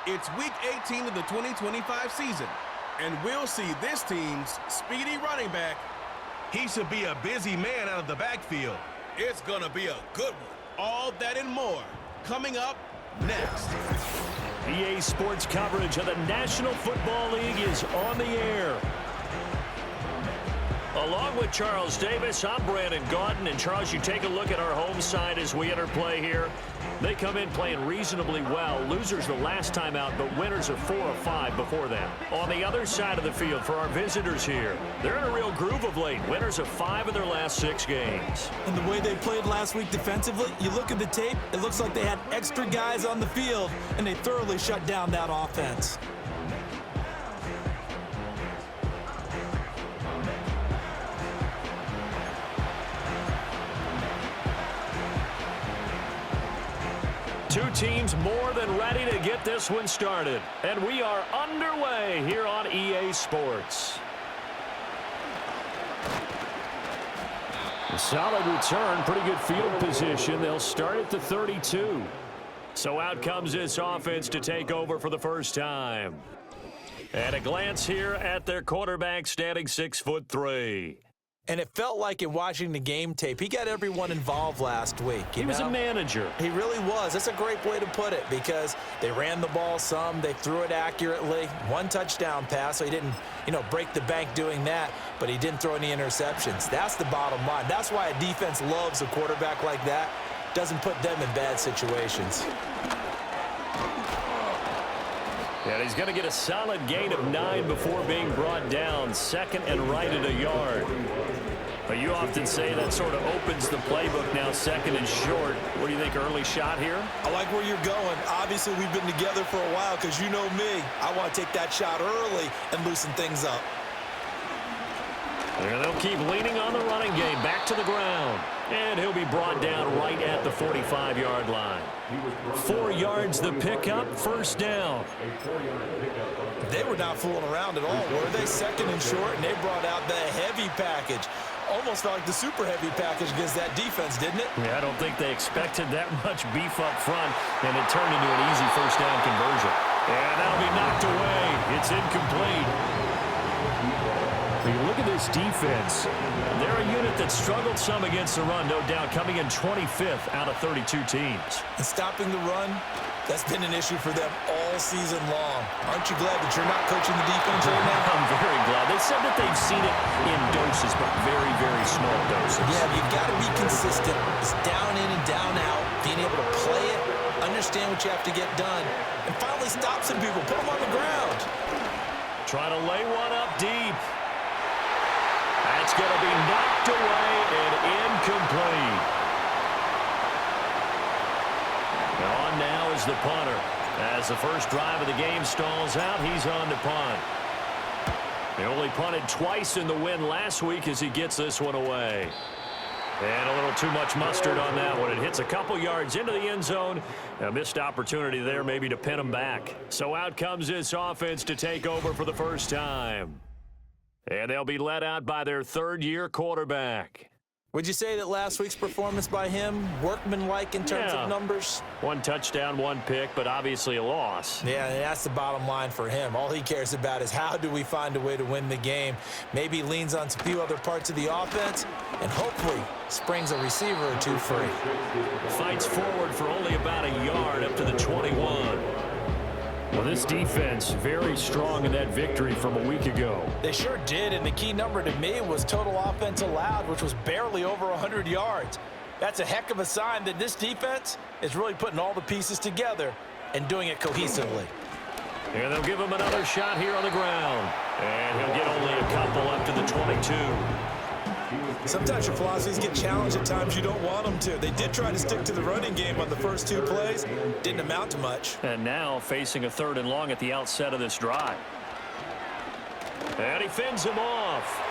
It's Week 18 of the 2025 season, and we'll see this team's speedy running back. He should be a busy man out of the backfield. It's gonna be a good one. All that and more coming up next. EA Sports coverage of the National Football League is on the air. Along with Charles Davis, I'm Brandon Gaudin. And Charles, you take a look at our home side as we enter play here. They come in playing reasonably well. Losers the last time out, but winners of 4 of 5 before them. On the other side of the field for our visitors here, they're in a real groove of late. Winners of 5 of their last 6 games. And the way they played last week defensively, you look at the tape, it looks like they had extra guys on the field, and they thoroughly shut down that offense. Two teams more than ready to get this one started. And we are underway here on EA Sports. A solid return, pretty good field position. They'll start at the 32. So out comes this offense to take over for the first time. And a glance here at their quarterback standing 6'3". And it felt like in watching the game tape, he got everyone involved last week. He was a manager. He really was. That's a great way to put it because they ran the ball some, they threw it accurately. 1 touchdown pass, so he didn't, break the bank doing that, but he didn't throw any interceptions. That's the bottom line. That's why a defense loves a quarterback like that. Doesn't put them in bad situations. And he's going to get a solid gain of 9 before being brought down. Second and right at a yard. But you often say that sort of opens the playbook now, second and short. What do you think, early shot here? I like where you're going. Obviously, we've been together for a while because you know me. I want to take that shot early and loosen things up. And they'll keep leaning on the running game. Back to the ground. And he'll be brought down right at the 45-yard line. 4 yards the pickup, first down. They were not fooling around at all, were they? Second and short, and they brought out the heavy package. Almost felt like the super heavy package against that defense, didn't it? Yeah, I don't think they expected that much beef up front, and it turned into an easy first down conversion. And that'll be knocked away. It's incomplete. You look at this defense. They're a unit that struggled some against the run, no doubt, coming in 25th out of 32 teams. And stopping the run, that's been an issue for them all season long. Aren't you glad that you're not coaching the defense right now? I'm very glad. They said that they've seen it in doses, but very, very small doses. Yeah, you've got to be consistent. It's down in and down out, being able to play it, understand what you have to get done, and finally stop some people, put them on the ground. Trying to lay one up deep. That's going to be knocked away and incomplete. On now is the punter. As the first drive of the game stalls out, he's on to punt. He only punted twice in the win last week as he gets this one away. And a little too much mustard on that one. It hits a couple yards into the end zone. A missed opportunity there maybe to pin him back. So out comes this offense to take over for the first time. And they'll be led out by their third-year quarterback. Would you say that last week's performance by him, workmanlike in terms of numbers? 1 touchdown, 1 pick, but obviously a loss. Yeah, and that's the bottom line for him. All he cares about is how do we find a way to win the game. Maybe leans on a few other parts of the offense and hopefully springs a receiver or 2 free. Fights forward for only about a yard up to the 21. Well, this defense very strong in that victory from a week ago. They sure did, and the key number to me was total offense allowed, which was barely over 100 yards. That's a heck of a sign that this defense is really putting all the pieces together and doing it cohesively. And they'll give him another shot here on the ground. And he'll get only a couple up to the 22. Sometimes your philosophies get challenged at times you don't want them to. They did try to stick to the running game on the first 2 plays. Didn't amount to much. And now facing a 3rd and long at the outset of this drive. And he fends him off.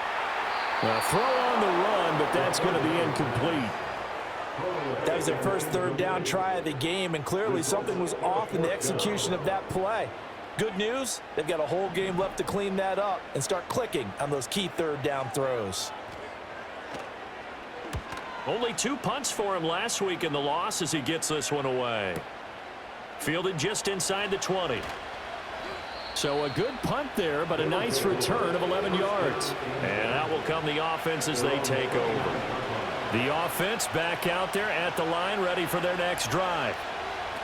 A throw on the run, but that's going to be incomplete. That was their first 3rd down try of the game, and clearly something was off in the execution of that play. Good news, they've got a whole game left to clean that up and start clicking on those key 3rd down throws. Only 2 punts for him last week in the loss as he gets this one away. Fielded just inside the 20. So a good punt there, but a nice return of 11 yards. And out will come the offense as they take over. The offense back out there at the line, ready for their next drive.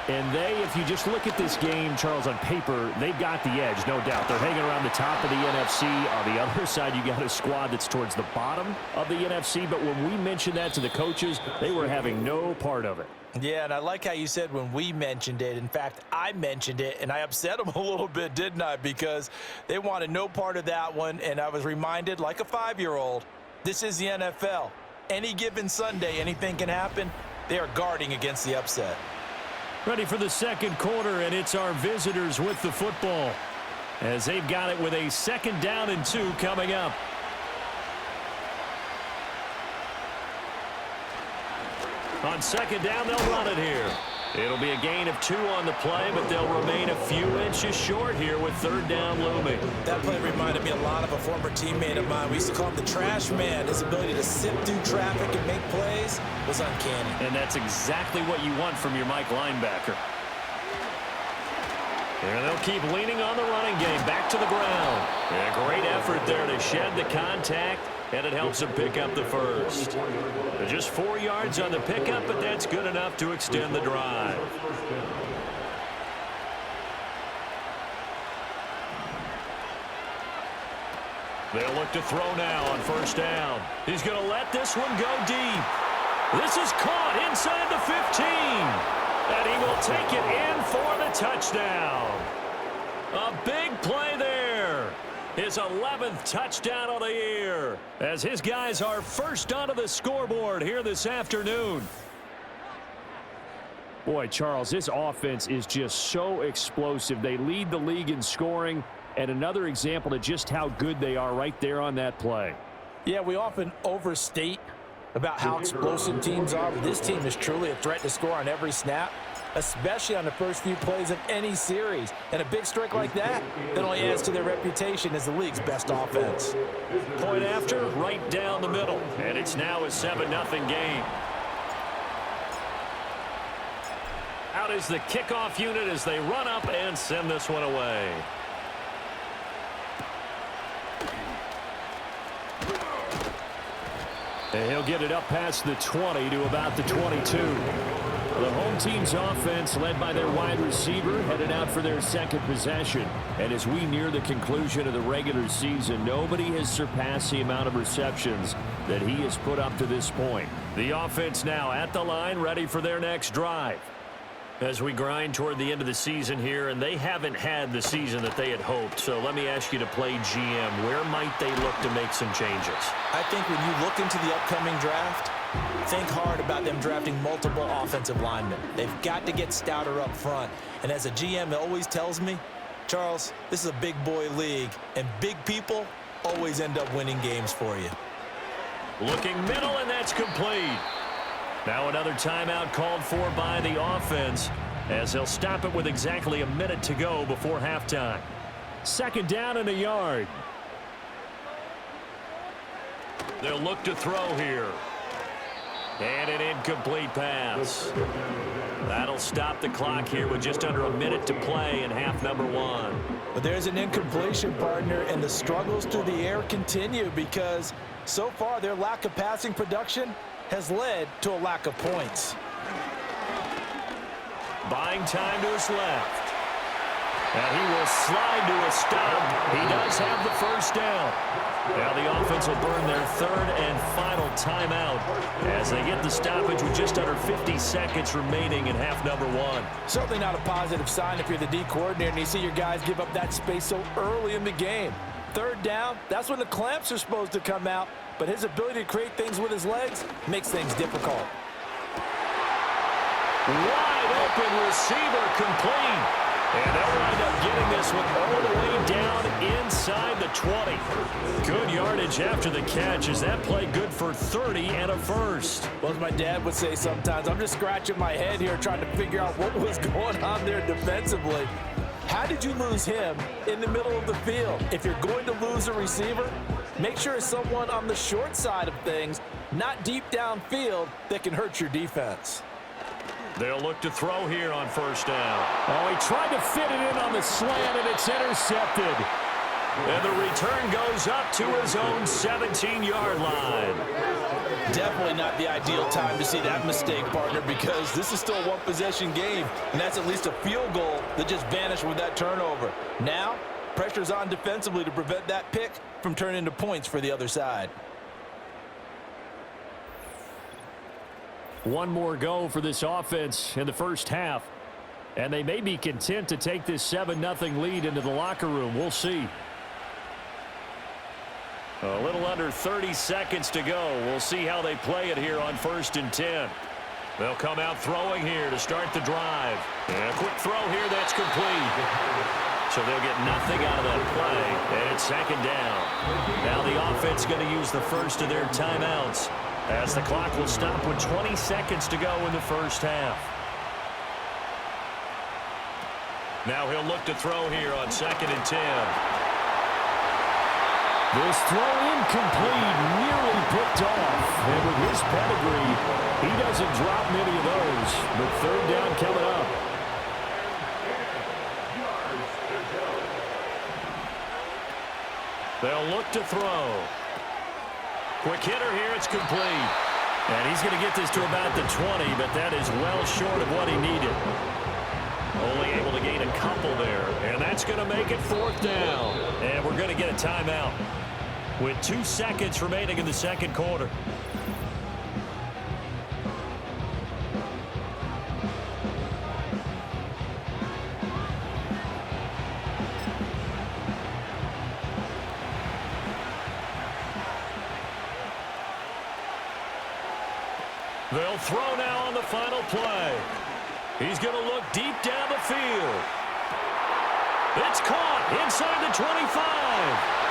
And if you just look at this game, Charles, on paper, they've got the edge, no doubt. They're hanging around the top of the NFC. On the other side, you got a squad that's towards the bottom of the NFC. But when we mentioned that to the coaches, they were having no part of it. Yeah, and I like how you said when we mentioned it. In fact, I mentioned it, and I upset them a little bit, didn't I? Because they wanted no part of that one, and I was reminded, like a 5-year-old, this is the NFL. Any given Sunday, anything can happen. They are guarding against the upset. Ready for the second quarter, and it's our visitors with the football as they've got it with a 2nd down and 2 coming up. On 2nd down, they'll run it here. It'll be a gain of 2 on the play, but they'll remain a few inches short here with 3rd down looming. That play reminded me a lot of a former teammate of mine. We used to call him the trash man. His ability to sift through traffic and make plays was uncanny. And that's exactly what you want from your Mike linebacker. And they'll keep leaning on the running game. Back to the ground. And a great effort there to shed the contact, and it helps them pick up the first. Just 4 yards on the pickup, but that's good enough to extend the drive. They'll look to throw now on 1st down. He's going to let this one go deep. This is caught inside the 15. And he will take it in for the touchdown. A big play there. His 11th touchdown of the year as his guys are first onto the scoreboard here this afternoon. Boy, Charles, this offense is just so explosive. They lead the league in scoring, and another example of just how good they are right there on that play. Yeah, we often overstate about how explosive teams are, but this team is truly a threat to score on every snap, especially on the first few plays of any series. And a big streak like that only adds to their reputation as the league's best offense. Point after, right down the middle. And it's now a 7-0 game. Out is the kickoff unit as they run up and send this one away. And he'll get it up past the 20 to about the 22. The home team's offense, led by their wide receiver, headed out for their 2nd possession. And as we near the conclusion of the regular season, nobody has surpassed the amount of receptions that he has put up to this point. The offense now at the line, ready for their next drive. As we grind toward the end of the season here, and they haven't had the season that they had hoped. So let me ask you to play GM. Where might they look to make some changes? I think when you look into the upcoming draft, think hard about them drafting multiple offensive linemen. They've got to get stouter up front. And as a GM, it always tells me, Charles, this is a big boy league, and big people always end up winning games for you. Looking middle, and that's complete. Now another timeout called for by the offense as they'll stop it with exactly a minute to go before halftime. 2nd down and a yard. They'll look to throw here. And an incomplete pass. That'll stop the clock here with just under a minute to play in half number 1. But there's an incompletion, partner, and the struggles through the air continue because so far their lack of passing production has led to a lack of points. Buying time to his left. And he will slide to a stop. He does have the 1st down. Now the offense will burn their 3rd and final timeout as they get the stoppage with just under 50 seconds remaining in half number 1. Certainly not a positive sign if you're the D coordinator and you see your guys give up that space so early in the game. 3rd down, that's when the clamps are supposed to come out, but his ability to create things with his legs makes things difficult. Wide open receiver complete. And they'll wind up getting this one all the way down inside the 20. Good yardage after the catch. Is that play good for 30 and a first? Well, as my dad would say sometimes, I'm just scratching my head here trying to figure out what was going on there defensively. How did you lose him in the middle of the field? If you're going to lose a receiver, make sure it's someone on the short side of things, not deep downfield, that can hurt your defense. They'll look to throw here on first down. Oh, he tried to fit it in on the slant, and it's intercepted. And the return goes up to his own 17-yard line. Definitely not the ideal time to see that mistake, partner, because this is still a one-possession game, and that's at least a field goal that just vanished with that turnover. Now, pressure's on defensively to prevent that pick from turning into points for the other side. One more go for this offense in the first half, and they may be content to take this 7-0 lead into the locker room. We'll see. A little under 30 seconds to go. We'll see how they play it here on 1st and 10. They'll come out throwing here to start the drive. And a quick throw here that's complete. So they'll get nothing out of that play. And it's 2nd down. Now the offense going to use the first of their timeouts, as the clock will stop with 20 seconds to go in the first half. Now he'll look to throw here on 2nd and 10. This throw incomplete, nearly picked off. And with his pedigree, he doesn't drop many of those. But 3rd down coming up. They'll look to throw. Quick hitter here, it's complete. And he's going to get this to about the 20, but that is well short of what he needed. Only able to gain a couple there, and that's going to make it 4th down. And we're going to get a timeout with 2 seconds remaining in the 2nd quarter. They'll throw now on the final play. He's going to look deep down the field. It's caught inside the 25.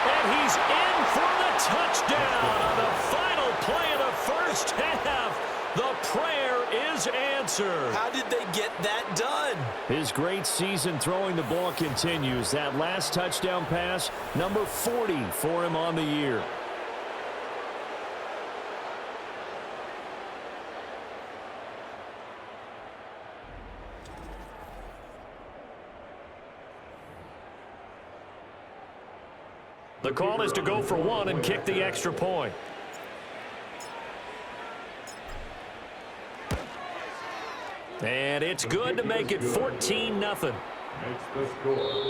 And he's in for the touchdown on the final play of the first half. The prayer is answered. How did they get that done? His great season throwing the ball continues. That last touchdown pass, number 40 for him on the year. The call is to go for 1 and kick the extra point. And it's good to make it 14-0.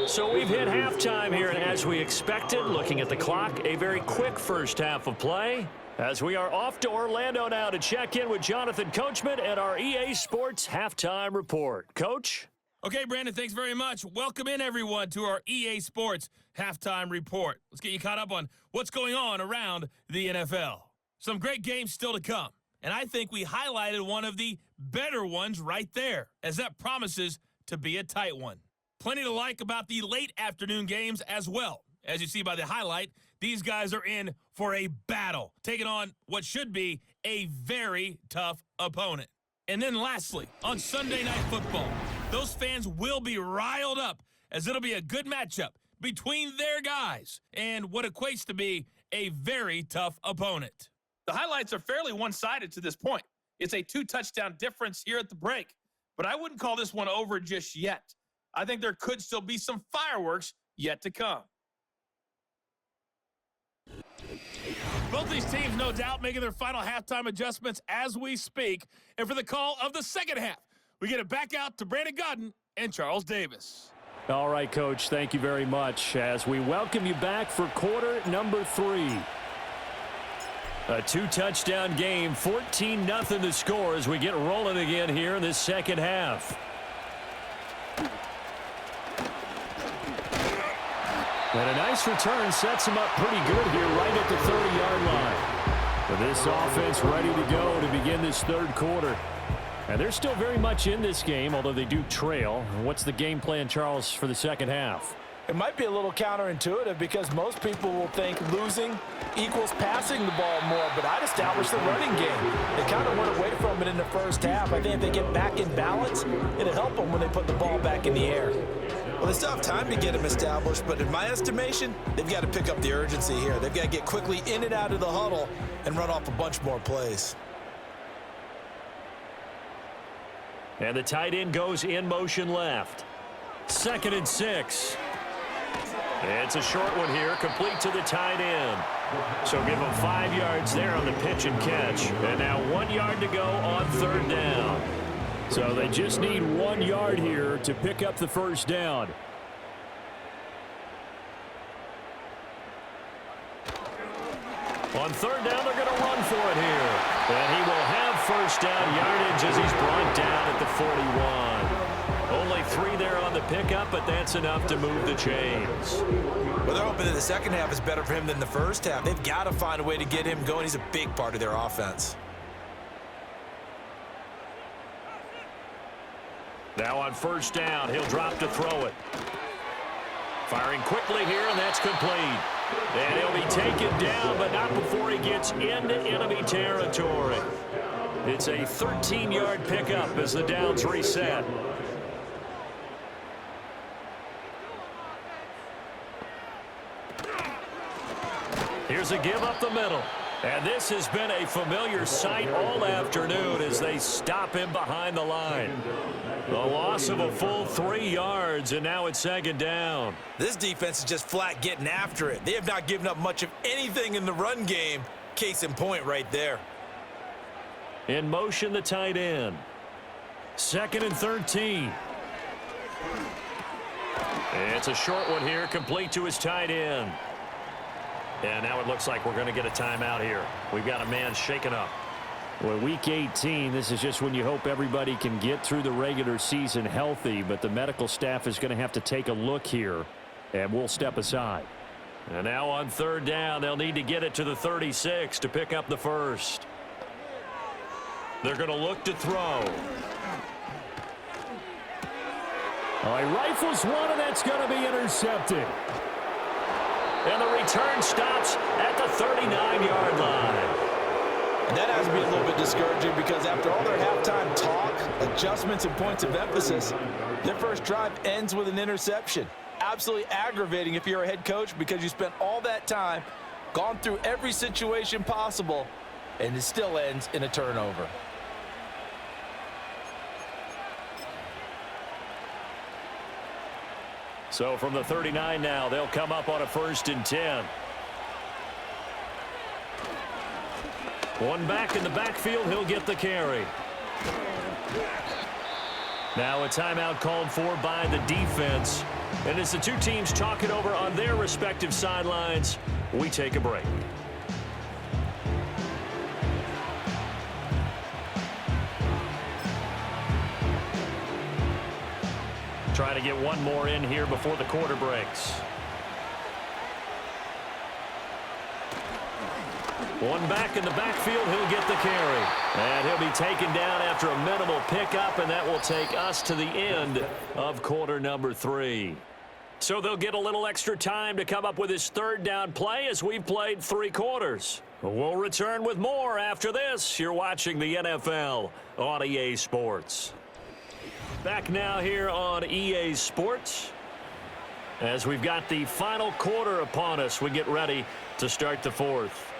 So we've hit halftime here, and as we expected, looking at the clock, a very quick first half of play, as we are off to Orlando now to check in with Jonathan Coachman at our EA Sports Halftime Report. Coach? Okay, Brandon, thanks very much. Welcome in, everyone, to our EA Sports Halftime Report. Let's get you caught up on what's going on around the NFL. Some great games still to come, and I think we highlighted one of the better ones right there, as that promises to be a tight one. Plenty to like about the late afternoon games as well. As you see by the highlight, these guys are in for a battle, taking on what should be a very tough opponent. And then lastly, on Sunday Night Football, those fans will be riled up, as it'll be a good matchup between their guys and what equates to be a very tough opponent. The highlights are fairly one-sided to this point. It's a 2-touchdown difference here at the break, but I wouldn't call this one over just yet. I think there could still be some fireworks yet to come. Both these teams, no doubt, making their final halftime adjustments as we speak. And for the call of the second half, we get it back out to Brandon Godden and Charles Davis. All right, Coach, thank you very much as we welcome you back for quarter number 3. A 2-touchdown game, 14-0 the score as we get rolling again here in this second half. And a nice return sets him up pretty good here right at the 30-yard line. But this offense ready to go to begin this 3rd quarter. And they're still very much in this game, although they do trail. What's the game plan, Charles, for the 2nd half? It might be a little counterintuitive because most people will think losing equals passing the ball more, but I'd establish the running game. They kind of went away from it in the first half. I think if they get back in balance, it'll help them when they put the ball back in the air. Well, they still have time to get them established, but in my estimation, they've got to pick up the urgency here. They've got to get quickly in and out of the huddle and run off a bunch more plays. And the tight end goes in motion left. 2nd and 6. It's a short one here, complete to the tight end. So give him 5 yards there on the pitch and catch. And now 1 yard to go on 3rd down. So they just need 1 yard here to pick up the first down. On 3rd down, they're going to run for it here. And he will have first down yardage as he's brought down at the 41. Only 3 there on the pickup, but that's enough to move the chains. Well, they're hoping that the second half is better for him than the first half. They've got to find a way to get him going. He's a big part of their offense. Now on 1st down, he'll drop to throw it. Firing quickly here, and that's complete. And he'll be taken down, but not before he gets into enemy territory. It's a 13-yard pickup as the downs reset. Here's a give up the middle. And this has been a familiar sight all afternoon as they stop him behind the line. The loss of a full 3 yards, and now it's 2nd down. This defense is just flat getting after it. They have not given up much of anything in the run game. Case in point right there. In motion, the tight end. 2nd and 13. It's a short one here, complete to his tight end. And now it looks like we're going to get a timeout here. We've got a man shaken up. Well, Week 18, this is just when you hope everybody can get through the regular season healthy, but the medical staff is going to have to take a look here, and we'll step aside. And now on 3rd down, they'll need to get it to the 36 to pick up the first. They're going to look to throw. All right, rifles one, and that's going to be intercepted. And the return stops at the 39-yard line. And that has to be a little bit discouraging because after all their halftime talk, adjustments, and points of emphasis, their first drive ends with an interception. Absolutely aggravating if you're a head coach because you spent all that time, gone through every situation possible, and it still ends in a turnover. So from the 39 now, they'll come up on a 1st and 10. One back in the backfield, he'll get the carry. Now a timeout called for by the defense. And as the two teams talk it over on their respective sidelines, we take a break. Trying to get one more in here before the quarter breaks. One back in the backfield, he'll get the carry. And he'll be taken down after a minimal pickup, and that will take us to the end of quarter number 3. So they'll get a little extra time to come up with his 3rd down play as we've played 3 quarters. We'll return with more after this. You're watching the NFL on EA Sports. Back now here on EA Sports as we've got the final quarter upon us. We get ready to start the 4th.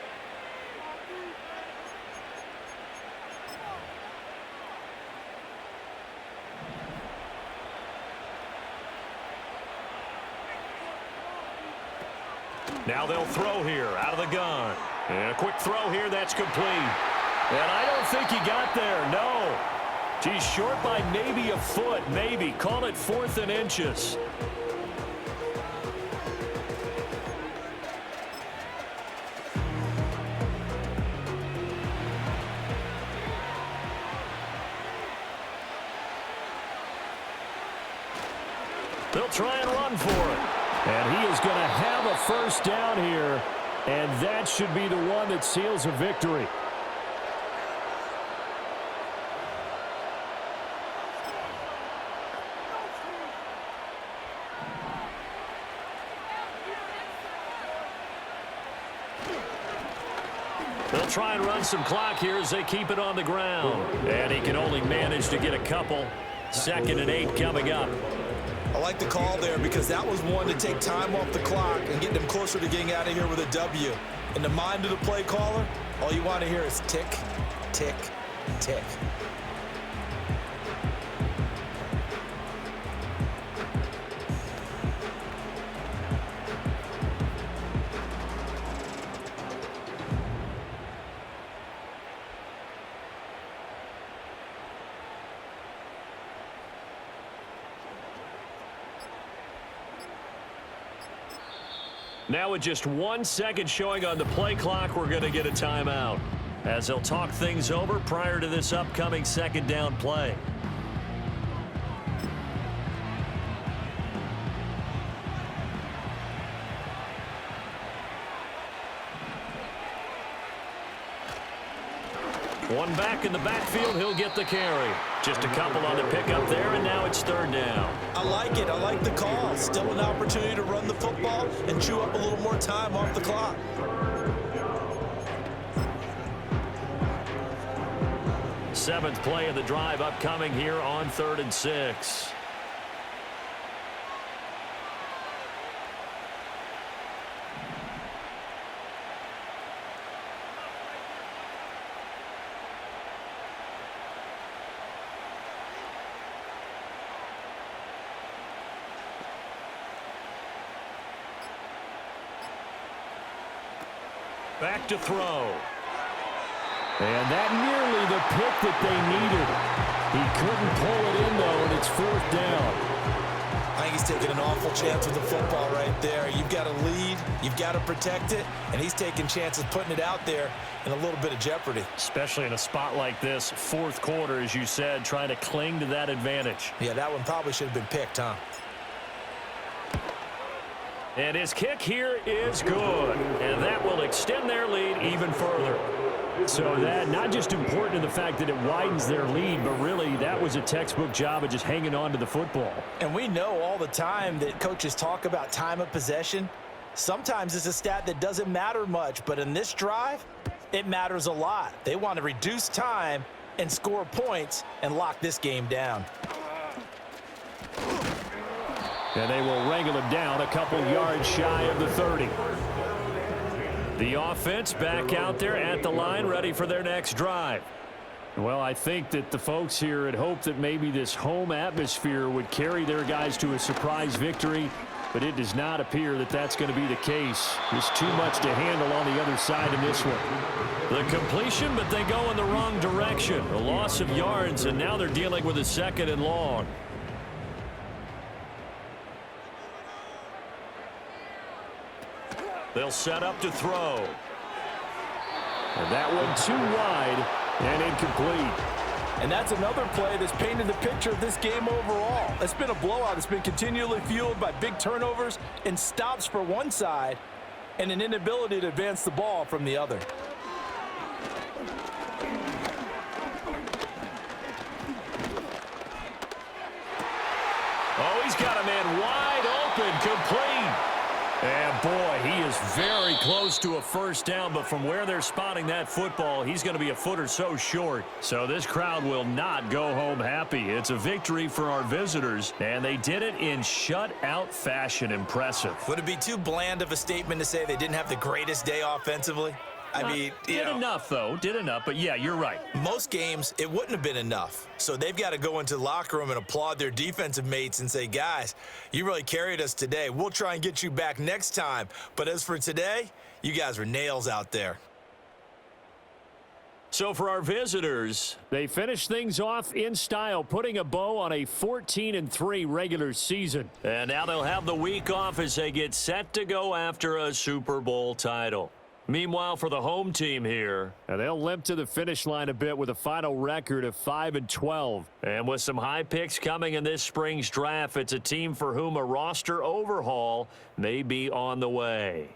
Now they'll throw here out of the gun. And a quick throw here, that's complete. And I don't think he got there, no. He's short by maybe a foot, maybe. Call it 4th and inches. They'll try and run for it. And he is going to have a first down here, and that should be the one that seals a victory. They'll try and run some clock here as they keep it on the ground. And he can only manage to get a couple. 2nd and 8 coming up. I like the call there because that was one to take time off the clock and get them closer to getting out of here with a W. In the mind of the play caller, all you want to hear is tick, tick, tick. Now with just 1 second showing on the play clock, we're going to get a timeout as they'll talk things over prior to this upcoming second down play. One back in the backfield, he'll get the carry. Just a couple on the pickup there, and now it's third down. I like it. I like the call. Still an opportunity to run the football and chew up a little more time off the clock. Seventh play of the drive upcoming here on 3rd and 6. Back to throw. And that nearly the pick that they needed. He couldn't pull it in, though, and it's 4th down. I think he's taking an awful chance with the football right there. You've got to lead, you've got to protect it, and he's taking chances putting it out there in a little bit of jeopardy. Especially in a spot like this, 4th quarter, as you said, trying to cling to that advantage. Yeah, that one probably should have been picked, huh? And his kick here is good. And that will extend their lead even further. So that not just important in the fact that it widens their lead, but really that was a textbook job of just hanging on to the football. And we know all the time that coaches talk about time of possession. Sometimes it's a stat that doesn't matter much, but in this drive, it matters a lot. They want to reduce time and score points and lock this game down. And they will wrangle him down a couple yards shy of the 30. The offense back out there at the line, ready for their next drive. Well, I think that the folks here had hoped that maybe this home atmosphere would carry their guys to a surprise victory, but it does not appear that that's going to be the case. There's too much to handle on the other side in this one. The completion, but they go in the wrong direction. A loss of yards, and now they're dealing with a 2nd and long. They'll set up to throw. And that one too wide and incomplete. And that's another play that's painted the picture of this game overall. It's been a blowout. It's been continually fueled by big turnovers and stops for one side and an inability to advance the ball from the other. Oh, he's got a man wide open, complete. And boy, he is very close to a first down, but from where they're spotting that football, he's going to be a foot or so short. So this crowd will not go home happy. It's a victory for our visitors, and they did it in shutout fashion. Impressive. Would it be too bland of a statement to say they didn't have the greatest day offensively? I mean, did enough, though. Did enough, but yeah, you're right. Most games, it wouldn't have been enough. So they've got to go into the locker room and applaud their defensive mates and say, guys, you really carried us today. We'll try and get you back next time. But as for today, you guys were nails out there. So for our visitors, they finish things off in style, putting a bow on a 14-3 regular season. And now they'll have the week off as they get set to go after a Super Bowl title. Meanwhile, for the home team here, and they'll limp to the finish line a bit with a final record of 5-12. And with some high picks coming in this spring's draft, it's a team for whom a roster overhaul may be on the way.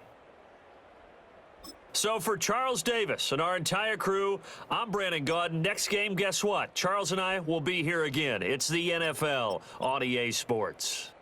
So for Charles Davis and our entire crew, I'm Brandon Gaudin. Next game, guess what? Charles and I will be here again. It's the NFL on EA Sports.